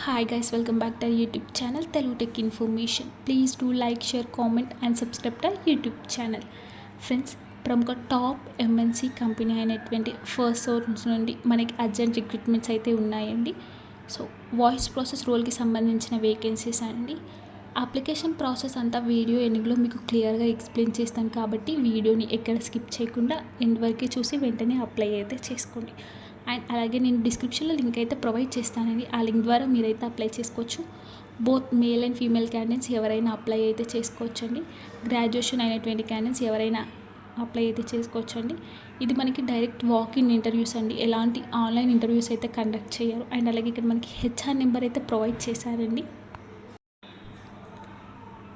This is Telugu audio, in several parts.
Hi guys, welcome back to our YouTube channel Telugu Tech Information. Please do like, share, comment and subscribe to our YouTube channel. Friends, ప్రముఖ టాప్ ఎంఎన్సీ కంపెనీ అయినటువంటి ఫస్ట్ సోర్స్ నుండి మనకి అర్జెంట్ రిక్రూట్మెంట్స్ అయితే ఉన్నాయండి. సో వాయిస్ ప్రాసెస్ రోల్కి సంబంధించిన వేకెన్సీస్ అండి. అప్లికేషన్ ప్రాసెస్ అంతా వీడియో ఎండింగ్లో మీకు క్లియర్గా ఎక్స్ప్లెయిన్ చేస్తాను కాబట్టి వీడియోని ఎక్కడ స్కిప్ చేయకుండా ఎండ్ వరకు చూసి వెంటనే అప్లై అయితే చేసుకోండి. అండ్ అలాగే నేను డిస్క్రిప్షన్లో లింక్ అయితే ప్రొవైడ్ చేస్తానండి. ఆ లింక్ ద్వారా మీరైతే అప్లై చేసుకోవచ్చు. Both male and female candidates ఎవరైనా అప్లై అయితే చేసుకోవచ్చండి. గ్రాడ్యుయేషన్ అయినటువంటి క్యాండిడేట్స్ ఎవరైనా అప్లై అయితే చేసుకోవచ్చండి. ఇది మనకి డైరెక్ట్ వాక్-ఇన్ ఇంటర్వ్యూస్ అండి. ఎలాంటి ఆన్లైన్ ఇంటర్వ్యూస్ అయితే కండక్ట్ చేయరు. అండ్ అలాగే ఇక్కడ మనకి హెచ్ఆర్ నెంబర్ అయితే ప్రొవైడ్ చేశారండి.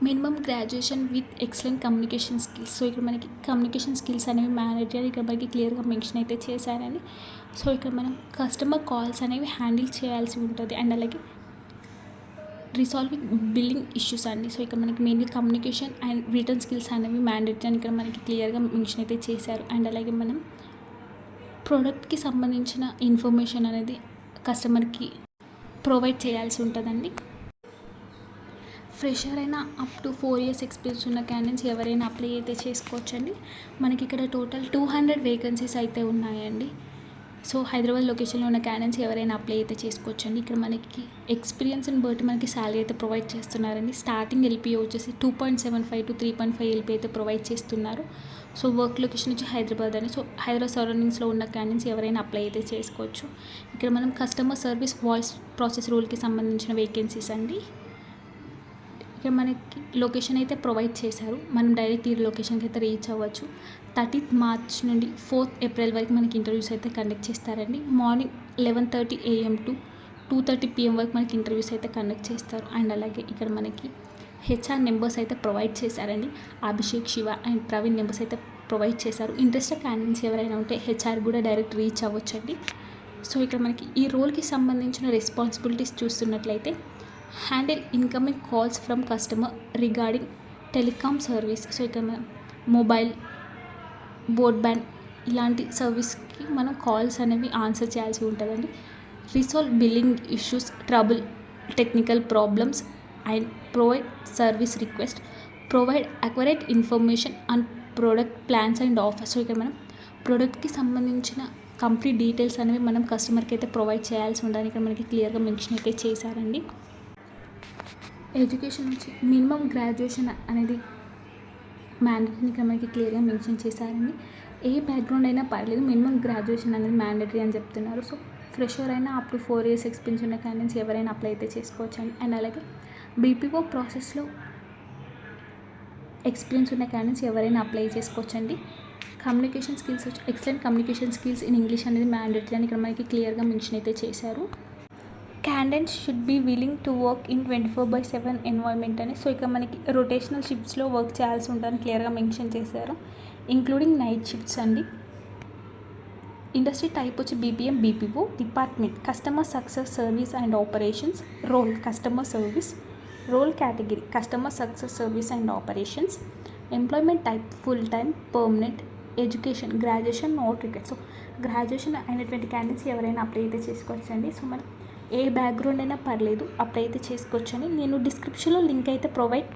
Minimum graduation with excellent communication skills. So ఇక్కడ మనకి కమ్యూనికేషన్ స్కిల్స్ అనేవి మ్యాండేటరీ ఇక్కడ మనకి క్లియర్గా మెన్షన్ అయితే చేశారండి. సో ఇక్కడ మనం కస్టమర్ కాల్స్ అనేవి హ్యాండిల్ చేయాల్సి ఉంటుంది. అండ్ అలాగే రిసాల్వింగ్ బిల్లింగ్ ఇష్యూస్ అండి. సో ఇక్కడ మనకి మెయిన్గా కమ్యూనికేషన్ అండ్ రిటర్న్ స్కిల్స్ అనేవి మ్యాండేటరీ అని ఇక్కడ మనకి క్లియర్గా మెన్షన్ అయితే చేశారు. అండ్ అలాగే మనం ప్రోడక్ట్కి సంబంధించిన ఇన్ఫర్మేషన్ అనేది కస్టమర్కి ప్రొవైడ్ చేయాల్సి ఉంటుందండి. ఫ్రెషర్ అయినా అప్ టు 4 years ఎక్స్పీరియన్స్ ఉన్న క్యాండిడేట్స్ ఎవరైనా అప్లై అయితే చేసుకోవచ్చండి. మనకి ఇక్కడ టోటల్ 200 వేకెన్సీస్ అయితే ఉన్నాయండి. సో హైదరాబాద్ లొకేషన్లో ఉన్న క్యాండిడేట్స్ ఎవరైనా అప్లై అయితే చేసుకోవచ్చండి. ఇక్కడ మనకి ఎక్స్పీరియన్స్ని బట్టి మనకి శాలరీ అయితే ప్రొవైడ్ చేస్తున్నారండి. స్టార్టింగ్ ఎల్పీ వచ్చేసి 2.75 to 3.5 ఎల్పీ అయితే ప్రొవైడ్ చేస్తున్నారు. సో వర్క్ లొకేషన్ వచ్చి హైదరాబాద్ అని. సో హైదరాబాద్ సరౌండింగ్స్లో ఉన్న క్యాండిడేట్స్ ఎవరైనా అప్లై అయితే చేసుకోవచ్చు. ఇక్కడ మనం కస్టమర్ సర్వీస్ వాయిస్ ప్రాసెస్ రోల్కి సంబంధించిన వేకెన్సీస్ అండి. ఇక్కడ మనకి లొకేషన్ అయితే ప్రొవైడ్ చేశారు. మనం డైరెక్ట్ ఈ లొకేషన్కి అయితే రీచ్ అవ్వచ్చు. 30th March నుండి 4th April వరకు మనకి ఇంటర్వ్యూస్ అయితే కండక్ట్ చేస్తారండి. మార్నింగ్ 11:30 AM to 2:30 PM వరకు మనకి ఇంటర్వ్యూస్ అయితే కండక్ట్ చేస్తారు. అండ్ అలాగే ఇక్కడ మనకి హెచ్ఆర్ నెంబర్స్ అయితే ప్రొవైడ్ చేశారండి. అభిషేక్, శివ అండ్ ప్రవీణ్ నెంబర్స్ అయితే ప్రొవైడ్ చేశారు. ఇంట్రెస్టెడ్ క్యాండిడేట్స్ ఎవరైనా ఉంటే హెచ్ఆర్ కూడా డైరెక్ట్ రీచ్ అవ్వచ్చండి. సో ఇక్కడ మనకి ఈ రోల్కి సంబంధించిన రెస్పాన్సిబిలిటీస్ చూస్తున్నట్లయితే handle incoming calls from customer regarding telecom service. So ఇక్కడ మనం మొబైల్, బ్రాడ్బ్యాండ్ ఇలాంటి సర్వీస్కి మనం కాల్స్ అనేవి ఆన్సర్ చేయాల్సి ఉంటుందండి. Resolve billing issues, trouble technical problems and provide service request, provide accurate information and product plans and offers. So ఇక్కడ మనం ప్రోడక్ట్కి సంబంధించిన కంప్లీట్ డీటెయిల్స్ అనేవి మనం కస్టమర్కి అయితే ప్రొవైడ్ చేయాల్సి ఉండాలి. ఇక్కడ మనకి క్లియర్గా మెన్షన్ అయితే చేశారండి. ఎడ్యుకేషన్ నుంచి మినిమం గ్రాడ్యుయేషన్ అనేది మ్యాండేటరీ ఇక్కడ మనకి క్లియర్గా మెన్షన్ చేశారండి. ఏ బ్యాక్గ్రౌండ్ అయినా పర్లేదు, మినిమం గ్రాడ్యుయేషన్ అనేది మ్యాండేటరీ అని చెప్తున్నారు. సో ఫ్రెషర్ అయినా అప్ టు 4 years ఎక్స్పీరియన్స్ ఉన్న క్యాండిడేట్స్ ఎవరైనా అప్లై అయితే చేసుకోవచ్చండి. అండ్ అలాగే బీపీఓ ప్రాసెస్లో ఎక్స్పీరియన్స్ ఉన్న క్యాండిడేట్స్ ఎవరైనా అప్లై చేసుకోవచ్చండి. కమ్యూనికేషన్ స్కిల్స్ వచ్చి excellent communication skills in English అనేది మ్యాండేటరీ అని ఇక్కడ మనకి క్లియర్గా మెన్షన్ అయితే చేశారు. Candidates should be willing to work in 24/7 environment అని. సో ఇక మనకి రొటేషనల్ షిఫ్ట్స్లో వర్క్ చేయాల్సి ఉంటుందని క్లియర్గా మెన్షన్ చేశారు, ఇంక్లూడింగ్ నైట్ షిఫ్ట్స్ అండి. ఇండస్ట్రీ టైప్ వచ్చి BPM, BPO. Department customer success service and operations. Role customer service. Role category customer success service and operations. Employment type full time, permanent. Education graduation, not required. So graduation అయినటువంటి క్యాండిడేట్స్ ఎవరైనా అప్లై అయితే చేసుకోవచ్చండి. సో మనం ఏ బ్యాక్గ్రౌండ్ అయినా పర్లేదు, అప్లై అయితే చేసుకోవచ్చని నేను డిస్క్రిప్షన్లో లింక్ అయితే ప్రొవైడ్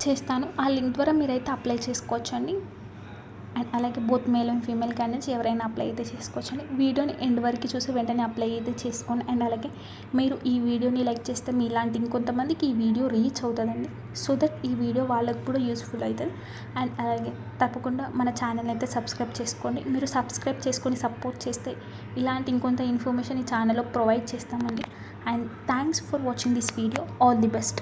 చేస్తాను. ఆ లింక్ ద్వారా మీరైతే అప్లై చేసుకోవచ్చండి. అండ్ అలాగే both male and female candidates ఎవరైనా అప్లై అయితే చేసుకోవచ్చండి. వీడియోని ఎండ్ వరకు చూసి వెంటనే అప్లై అయితే చేసుకోండి. అండ్ అలాగే మీరు ఈ వీడియోని లైక్ చేస్తే మీలాంటి ఇంకొంతమందికి ఈ వీడియో రీచ్ అవుతుందండి. సో దట్ ఈ వీడియో వాళ్ళకు కూడా యూస్ఫుల్ అవుతుంది. అండ్ అలాగే తప్పకుండా మన ఛానల్ అయితే సబ్స్క్రైబ్ చేసుకోండి. మీరు సబ్స్క్రైబ్ చేసుకొని సపోర్ట్ చేస్తే ఇలాంటి ఇంకొంత ఇన్ఫర్మేషన్ ఈ ఛానల్లో ప్రొవైడ్ చేస్తామండి. And thanks for watching this video. All the best.